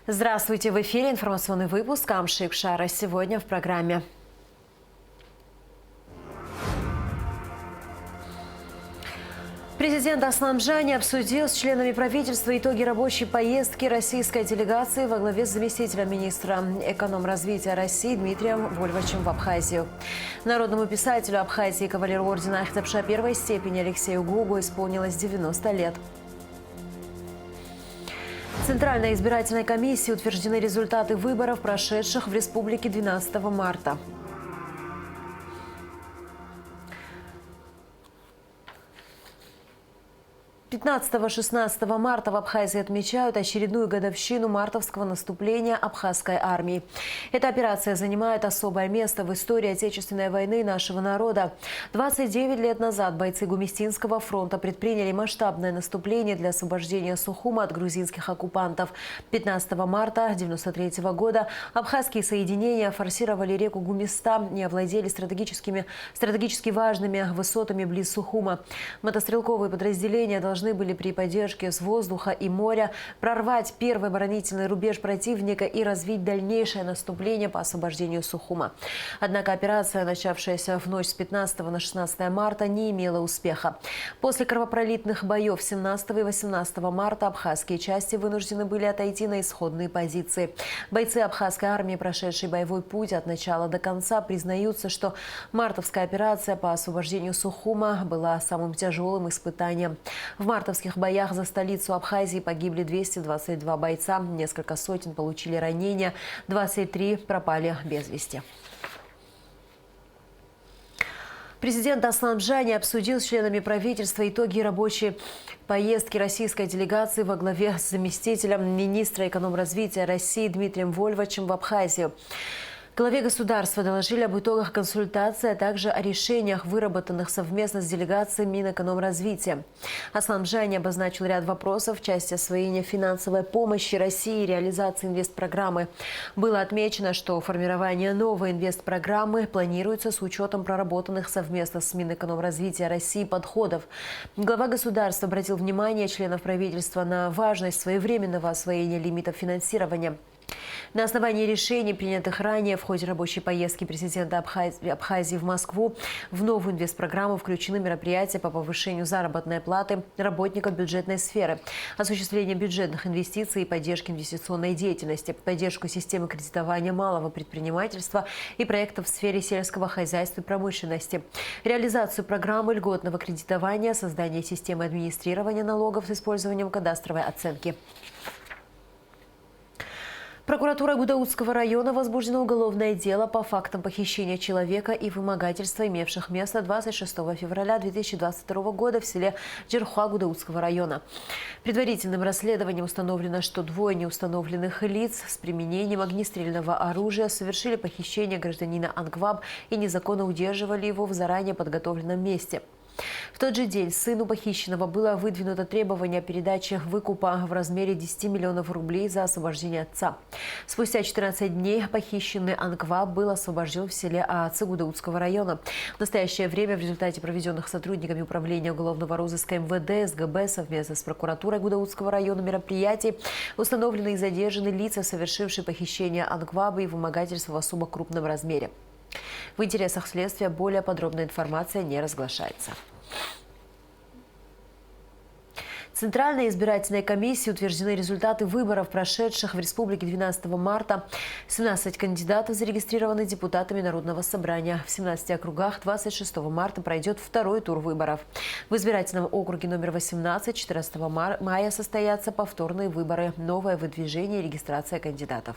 Здравствуйте! В эфире информационный выпуск Амшик Шара. Сегодня в программе. Президент Аслан Джани обсудил с членами правительства итоги рабочей поездки российской делегации во главе с заместителем министра экономразвития России Дмитрием Вольвачем в Абхазию. Народному писателю Абхазии, кавалеру ордена Ахтапша первой степени Алексею Гугу исполнилось 90 лет. В Центральной избирательной комиссии утверждены результаты выборов, прошедших в республике 12 марта. – 15-16 марта в Абхазии отмечают очередную годовщину мартовского наступления абхазской армии. Эта операция занимает особое место в истории Отечественной войны нашего народа. 29 лет назад бойцы Гумистинского фронта предприняли масштабное наступление для освобождения Сухума от грузинских оккупантов. 15 марта 1993 года абхазские соединения форсировали реку Гумиста и овладели стратегически важными высотами близ Сухума. Мотострелковые подразделения должны были при поддержке с воздуха и моря прорвать первый оборонительный рубеж противника и развить дальнейшее наступление по освобождению Сухума. Однако операция, начавшаяся в ночь с 15 на 16 марта, не имела успеха. После кровопролитных боев 17 и 18 марта абхазские части вынуждены были отойти на исходные позиции. Бойцы абхазской армии, прошедшие боевой путь от начала до конца, признаются, что мартовская операция по освобождению Сухума была самым тяжелым испытанием. В мартовских боях за столицу Абхазии погибли 222 бойца, несколько сотен получили ранения, 23 пропали без вести. Президент Аслан Джани обсудил с членами правительства итоги рабочей поездки российской делегации во главе с заместителем министра экономразвития России Дмитрием Вольвачем в Абхазию. Главе государства доложили об итогах консультации, а также о решениях, выработанных совместно с делегацией Минэкономразвития. Аслан Джани обозначил ряд вопросов в части освоения финансовой помощи России и реализации инвестпрограммы. Было отмечено, что формирование новой инвестпрограммы планируется с учетом проработанных совместно с Минэкономразвития России подходов. Глава государства обратил внимание членов правительства на важность своевременного освоения лимитов финансирования. На основании решений, принятых ранее в ходе рабочей поездки президента Абхазии в Москву, в новую инвестпрограмму включены мероприятия по повышению заработной платы работников бюджетной сферы, осуществление бюджетных инвестиций и поддержки инвестиционной деятельности, поддержку системы кредитования малого предпринимательства и проектов в сфере сельского хозяйства и промышленности, реализацию программы льготного кредитования, создание системы администрирования налогов с использованием кадастровой оценки. Прокуратурой Гудаутского района возбуждено уголовное дело по фактам похищения человека и вымогательства, имевших место 26 февраля 2022 года в селе Джерхуа Гудаутского района. Предварительным расследованием установлено, что двое неустановленных лиц с применением огнестрельного оружия совершили похищение гражданина Ангваб и незаконно удерживали его в заранее подготовленном месте. В тот же день сыну похищенного было выдвинуто требование о передаче выкупа в размере 10 миллионов рублей за освобождение отца. Спустя 14 дней похищенный Ангваб был освобожден в селе Аацы Гудаутского района. В настоящее время в результате проведенных сотрудниками Управления уголовного розыска МВД, СГБ совместно с прокуратурой Гудаутского района мероприятий установлены и задержаны лица, совершившие похищение Ангваба и вымогательство в особо крупном размере. В интересах следствия более подробная информация не разглашается. В Центральной избирательной комиссии утверждены результаты выборов, прошедших в республике 12 марта. 17 кандидатов зарегистрированы депутатами Народного собрания. В 17 округах 26 марта пройдет второй тур выборов. В избирательном округе номер 18 14 мая состоятся повторные выборы, новое выдвижение и регистрация кандидатов.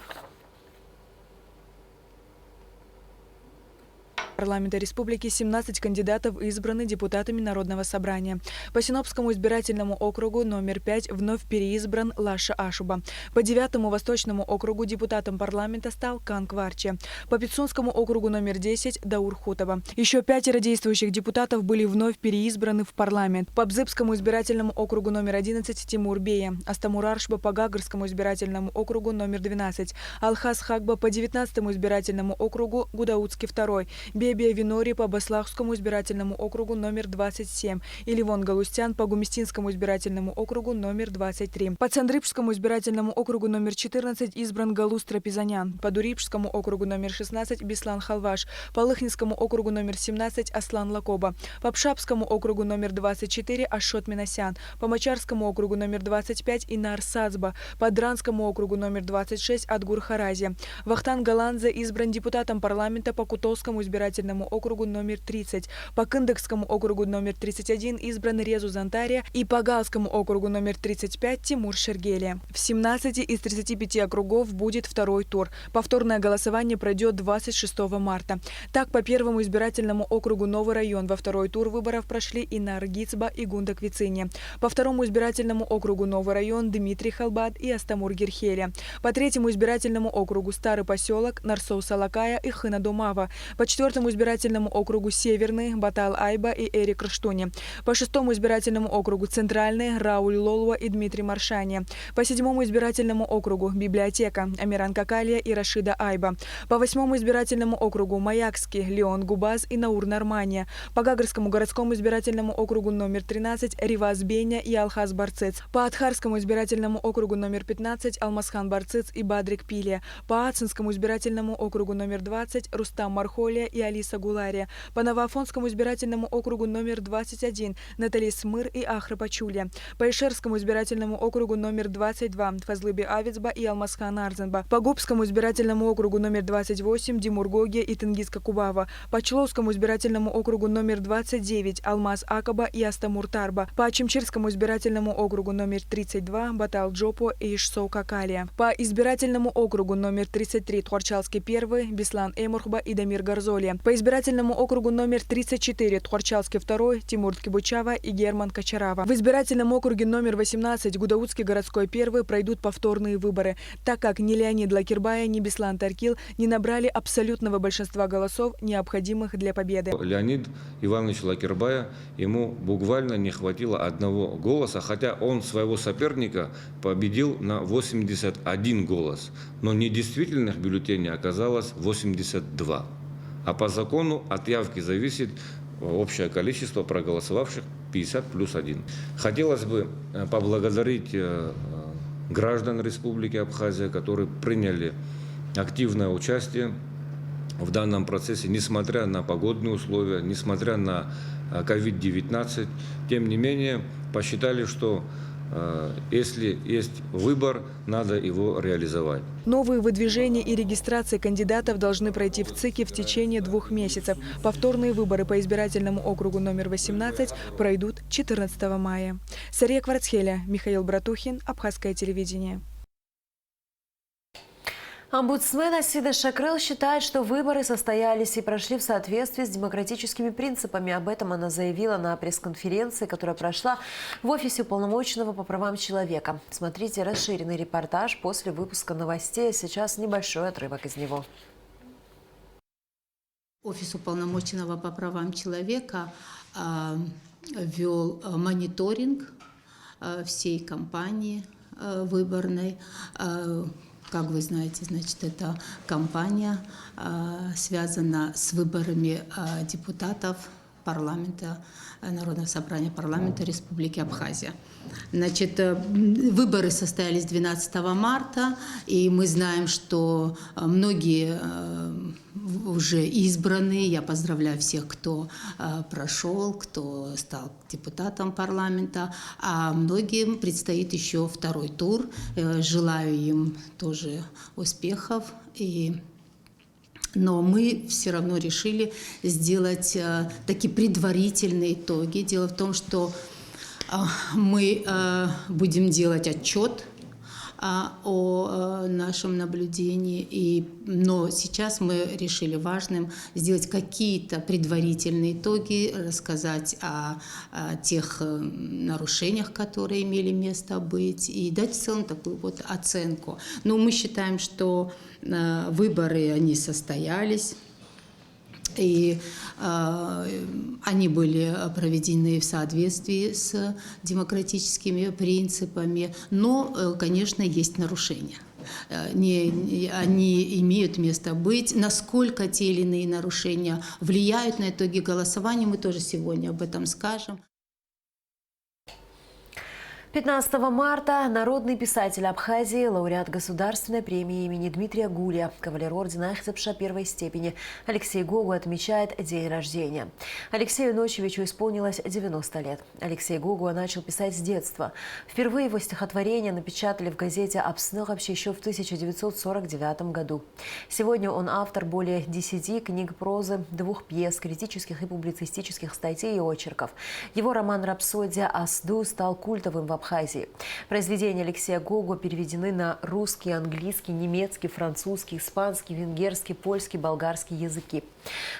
Парламента республики 17 кандидатов избраны депутатами Народного собрания. По Синопскому избирательному округу номер 5 вновь переизбран Лаша Ашуба. По 9-му Восточному округу депутатом парламента стал Кан Кварче. По Пицунскому округу номер 10 Даур Хутова. Еще 5 действующих депутатов были вновь переизбраны в парламент. По Бзыбскому избирательному округу номер 11 Тимур Бея. Астамур Аршба по Гагарскому избирательному округу номер 12. Алхаз Хагба по 19-му избирательному округу Гудаутский 2. Глебия Винори по Баслахскому избирательному округу номер 27 и Ливон Галустян по Гумистинскому избирательному округу номер 23. По Цандрипскому избирательному округу номер 14 избран Галус Трапезанян, по Дурипскому округу номер 16 Беслан Халваш, по Лыхнинскому округу номер 17 Аслан Лакоба, по Пшапскому округу номер 24 Ашот Минасян, по Мачарскому округу номер 25 Инар Сацба, по Дранскому округу номер 26 Адгур Харази. Вахтан Галанзе избран депутатом парламента по Кутовскому избирательному округу номер 30, по Кындыкскому округу номер 31 избран Резу Зантария и по Галскому округу номер 35 Тимур Шергелия. В 17 из 35 округов будет второй тур. Повторное голосование пройдет 26 марта. Так, по первому избирательному округу Новый район во второй тур выборов прошли Инар Гицба и Гундак Вицине. По второму избирательному округу Новый район Дмитрий Халбат и Астамур Герхеля. По третьему избирательному округу Старый поселок Нарсоу Салакая и Хына Думава. По четвертому избирательному округу Северный Батал Айба и Эрик Рыштуни. По шестому избирательному округу Центральный Рауль Лолуа и Дмитрий Маршани. По седьмому избирательному округу Библиотека Амиран Какалия и Рашида Айба. По восьмому избирательному округу Маякский Леон Губаз и Наур Нормания. По Гагарскому городскому избирательному округу номер 13 Риваз Беня и Алхаз Барцец. По Атхарскому избирательному округу номер 15 Алмасхан Барцец и Бадрик Пилия. По Ацинскому избирательному округу номер 20 Рустам Мархолия и Алиса Гулария. По Новоафонскому избирательному округу номер 21 Натали Смыр и Ахра Пачулья. По Ишерскому избирательному округу номер 22 Фазлыби Авицба и Алмасхан Арзенба. По Губскому избирательному округу номер 28 Димур Гоги и Тенгизка Кубава. По Чуловскому избирательному округу номер 29 Алмаз Акаба и Астамур Тарба. По Ачимчирскому избирательному округу номер 32 Батал Джопо и Ишсоу Какалия. По избирательному округу номер 33 Тхорчалский 1 Беслан Эмурхба и Дамир Гарзолия. По избирательному округу номер 34 Тхорчалский 2 Тимур Ткибучава и Герман Качарава. В избирательном округе номер 18 Гудаутский городской 1 пройдут повторные выборы, так как ни Леонид Лакирбая, ни Беслан Таркил не набрали абсолютного большинства голосов, необходимых для победы. Леонид Иванович Лакирбая, ему буквально не хватило одного голоса, хотя он своего соперника победил на 81 голос. Но недействительных бюллетеней оказалось 82. А по закону от явки зависит общее количество проголосовавших 50 плюс 1. Хотелось бы поблагодарить граждан Республики Абхазия, которые приняли активное участие в данном процессе, несмотря на погодные условия, несмотря на COVID-19. Тем не менее, посчитали, что если есть выбор, надо его реализовать. Новые выдвижения и регистрации кандидатов должны пройти в ЦИКе в течение 2 месяцев. Повторные выборы по избирательному округу номер 18 пройдут 14 мая. Сария Кварцхеля, Михаил Братухин, Абхазское телевидение. Омбудсмен Асида Шакрыл считает, что выборы состоялись и прошли в соответствии с демократическими принципами. Об этом она заявила на пресс-конференции, которая прошла в офисе Уполномоченного по правам человека. Смотрите расширенный репортаж после выпуска новостей. Сейчас небольшой отрывок из него. Офис Уполномоченного по правам человека вел мониторинг всей кампании выборной. Как вы знаете, значит, эта кампания связана с выборами депутатов парламента, Народного собрания парламента Республики Абхазия. Значит, выборы состоялись 12 марта, и мы знаем, что многие уже избраны. Я поздравляю всех, кто прошел, кто стал депутатом парламента, а многим предстоит еще второй тур. Желаю им тоже успехов. Но мы все равно решили сделать такие предварительные итоги. Дело в том, что мы будем делать отчет о нашем наблюдении, но сейчас мы решили важным сделать какие-то предварительные итоги, рассказать о тех нарушениях, которые имели место быть, и дать в целом такую вот оценку. Но мы считаем, что выборы, они состоялись, и они были проведены в соответствии с демократическими принципами, но, конечно, есть нарушения. они имеют место быть. Насколько те или иные нарушения влияют на итоги голосования, мы тоже сегодня об этом скажем. 15 марта народный писатель Абхазии, лауреат государственной премии имени Дмитрия Гулия, кавалер ордена Ахтябша первой степени Алексей Гогу отмечает день рождения. Алексею Ночевичу исполнилось 90 лет. Алексей Гогу начал писать с детства. Впервые его стихотворения напечатали в газете «Обсноховщ» еще в 1949 году. Сегодня он автор более 10 книг прозы, 2 пьес, критических и публицистических статей и очерков. Его роман «Рапсодия Асду» стал культовым в Абхазии. Произведения Алексея Гогу переведены на русский, английский, немецкий, французский, испанский, венгерский, польский, болгарский языки.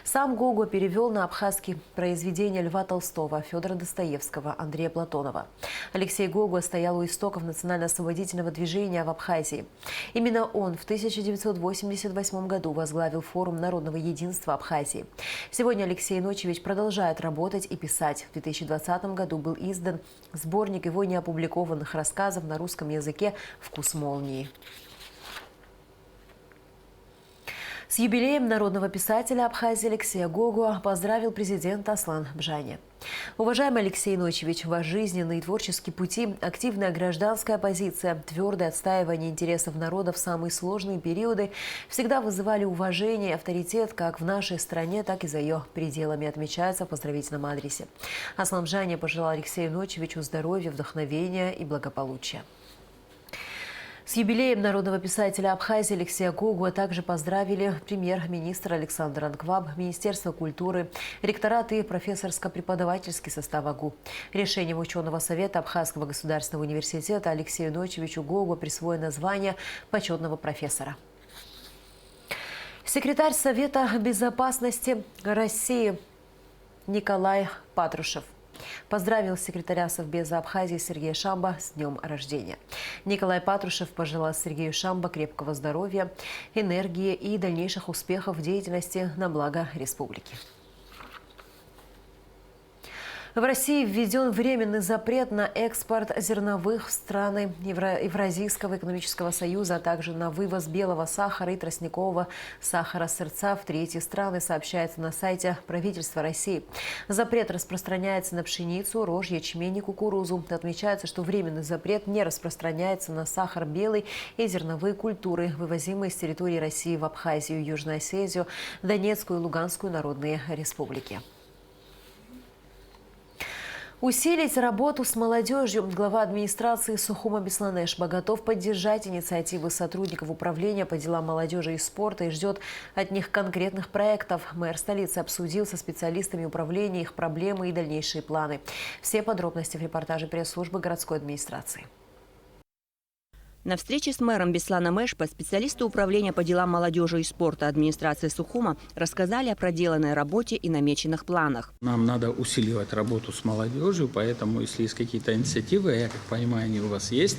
Сам Гогу перевел на абхазский произведения Льва Толстого, Федора Достоевского, Андрея Платонова. Алексей Гогу стоял у истоков национально-освободительного движения в Абхазии. Именно он в 1988 году возглавил форум народного единства Абхазии. Сегодня Алексей Ночевич продолжает работать и писать. В 2020 году был издан сборник его неопубликованных рассказов на русском языке «Вкус молнии». С юбилеем народного писателя Абхазии Алексея Гогу поздравил президент Аслан Бжани. Уважаемый Алексей Ночевич, ваш жизненный и творческий пути, активная гражданская позиция, твердое отстаивание интересов народа в самые сложные периоды всегда вызывали уважение и авторитет как в нашей стране, так и за ее пределами, отмечается в поздравительном адресе. Аслан Бжани пожелал Алексею Ночевичу здоровья, вдохновения и благополучия. С юбилеем народного писателя Абхазии Алексея Гогу также поздравили премьер-министр Александр Анкваб, Министерство культуры, ректорат и профессорско-преподавательский состав АГУ. Решением ученого совета Абхазского государственного университета Алексею Ночевичу Гогу присвоено звание почетного профессора. Секретарь Совета безопасности России Николай Патрушев поздравил секретаря Совбеза Абхазии Сергея Шамба с днем рождения. Николай Патрушев пожелал Сергею Шамба крепкого здоровья, энергии и дальнейших успехов в деятельности на благо республики. В России введен временный запрет на экспорт зерновых в страны Евразийского экономического союза, а также на вывоз белого сахара и тростникового сахара сырца в третьи страны, сообщается на сайте правительства России. Запрет распространяется на пшеницу, рожь, ячмень и кукурузу. Отмечается, что временный запрет не распространяется на сахар белый и зерновые культуры, вывозимые с территории России в Абхазию, Южную Осетию, Донецкую и Луганскую народные республики. Усилить работу с молодежью. Глава администрации Сухума Беслан Эшба готов поддержать инициативы сотрудников управления по делам молодежи и спорта и ждет от них конкретных проектов. Мэр столицы обсудил со специалистами управления их проблемы и дальнейшие планы. Все подробности в репортаже пресс-службы городской администрации. На встрече с мэром Бесланом Эшба специалисты управления по делам молодежи и спорта администрации Сухума рассказали о проделанной работе и намеченных планах. Нам надо усиливать работу с молодежью, поэтому если есть какие-то инициативы, я как понимаю, они у вас есть,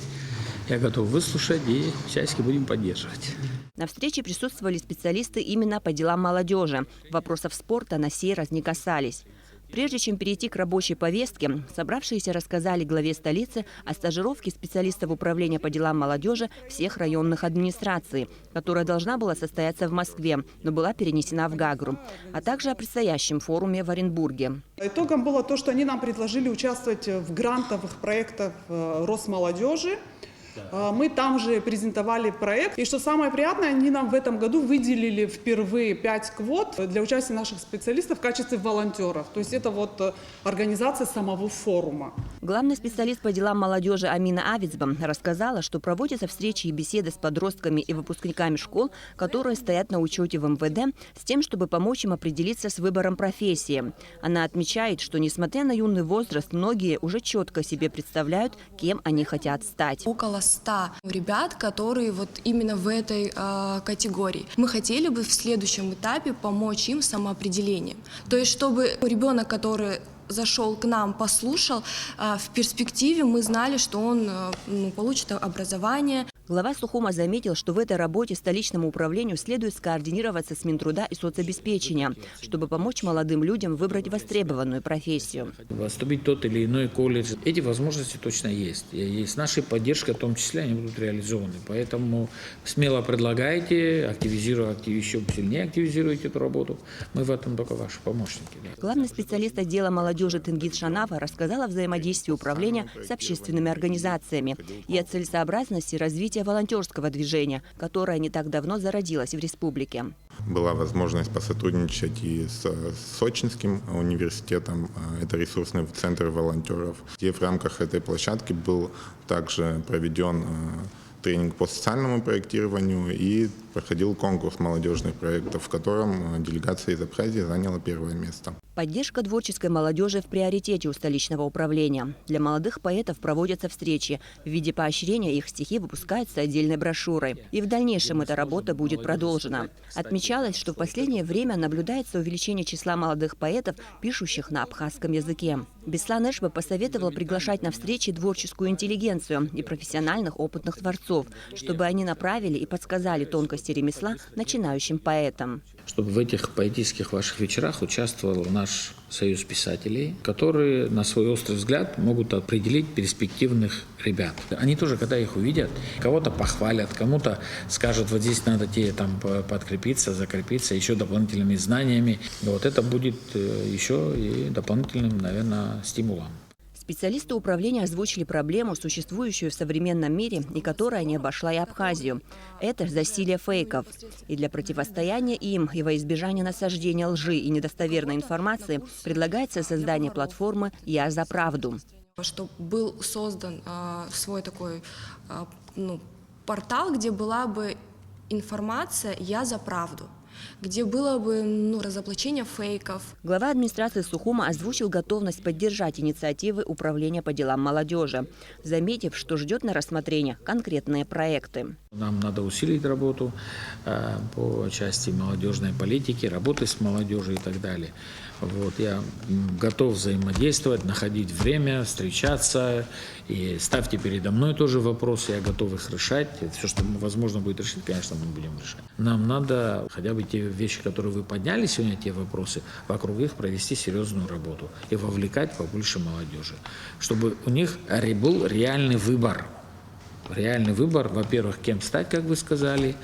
я готов выслушать и всячески будем поддерживать. На встрече присутствовали специалисты именно по делам молодежи. Вопросов спорта на сей раз не касались. Прежде чем перейти к рабочей повестке, собравшиеся рассказали главе столицы о стажировке специалистов управления по делам молодежи всех районных администраций, которая должна была состояться в Москве, но была перенесена в Гагру, а также о предстоящем форуме в Оренбурге. Итогом было то, что они нам предложили участвовать в грантовых проектах Росмолодежи. Мы там же презентовали проект. И что самое приятное, они нам в этом году выделили впервые 5 квот для участия наших специалистов в качестве волонтеров. То есть это вот организация самого форума. Главный специалист по делам молодежи Амина Авицба рассказала, что проводятся встречи и беседы с подростками и выпускниками школ, которые стоят на учете в МВД, с тем, чтобы помочь им определиться с выбором профессии. Она отмечает, что несмотря на юный возраст, многие уже четко себе представляют, кем они хотят стать. Около 100 ребят, которые вот именно в этой категории. Мы хотели бы в следующем этапе помочь им с самоопределением. То есть, чтобы ребенок, который зашел к нам, послушал, в перспективе мы знали, что он получит образование. Глава Сухума заметил, что в этой работе столичному управлению следует скоординироваться с Минтруда и соцобеспечения, чтобы помочь молодым людям выбрать востребованную профессию. Поступить в тот или иной колледж. Эти возможности точно есть. И с нашей поддержкой, в том числе, они будут реализованы. Поэтому смело предлагайте, еще сильнее активизируйте эту работу. Мы в этом только ваши помощники. Да. Главный специалист отдела молодежи Тенгиз Шанава рассказал о взаимодействии управления с общественными организациями и о целесообразности развития волонтерского движения, которое не так давно зародилось в республике. Была возможность посотрудничать и с Сочинским университетом, это ресурсный центр волонтеров, где в рамках этой площадки был также проведен тренинг по социальному проектированию и проходил конкурс молодежных проектов, в котором делегация из Абхазии заняла первое место. Поддержка творческой молодежи в приоритете у столичного управления. Для молодых поэтов проводятся встречи. В виде поощрения их стихи выпускаются отдельной брошюрой. И в дальнейшем эта работа будет продолжена. Отмечалось, что в последнее время наблюдается увеличение числа молодых поэтов, пишущих на абхазском языке. Беслан Эшба посоветовал приглашать на встречи творческую интеллигенцию и профессиональных опытных творцов, чтобы они направили и подсказали тонкости ремесла начинающим поэтам. Чтобы в этих поэтических ваших вечерах участвовал наш союз писателей, которые на свой острый взгляд могут определить перспективных ребят. Они тоже, когда их увидят, кого-то похвалят, кому-то скажут, вот здесь надо тебе там подкрепиться, закрепиться, еще дополнительными знаниями. Вот это будет еще и дополнительным, наверное, стимулом. Специалисты управления озвучили проблему, существующую в современном мире и которая не обошла и Абхазию. Это засилие фейков. И для противостояния им и во избежание насаждения лжи и недостоверной информации предлагается создание платформы «Я за правду». Чтобы был создан свой такой портал, где была бы информация «Я за правду», где было бы разоблачение фейков. Глава администрации Сухума озвучил готовность поддержать инициативы Управления по делам молодежи, заметив, что ждет на рассмотрение конкретные проекты. Нам надо усилить работу по части молодежной политики, работы с молодежью и так далее. Вот, я готов взаимодействовать, находить время, встречаться. И ставьте передо мной тоже вопросы, я готов их решать. Все, что возможно будет решить, конечно, мы будем решать. Нам надо хотя бы те вещи, которые вы подняли сегодня, те вопросы, вокруг их провести серьезную работу и вовлекать побольше молодежи, чтобы у них был реальный выбор. Реальный выбор, во-первых, кем стать, как вы сказали,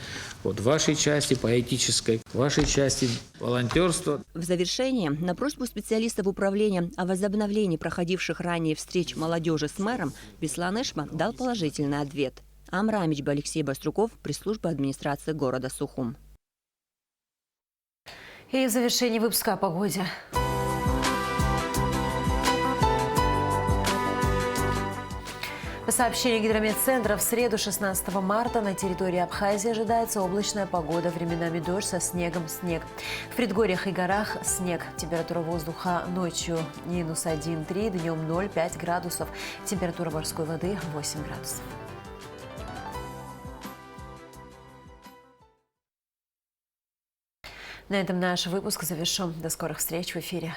вот в вашей части поэтической, в вашей части волонтерства. В завершение, на просьбу специалистов управления о возобновлении проходивших ранее встреч молодежи с мэром, Беслан Эшба дал положительный ответ. Амра Амичба, Алексей Баструков, пресс-служба администрации города Сухум. И в завершении выпуска о погоде. По сообщению Гидрометцентра, в среду 16 марта на территории Абхазии ожидается облачная погода, временами дождь со снегом, снег. В предгорьях и горах снег. Температура воздуха ночью минус 1,3, днем 0,5 градусов. Температура морской воды 8 градусов. На этом наш выпуск завершен. До скорых встреч в эфире.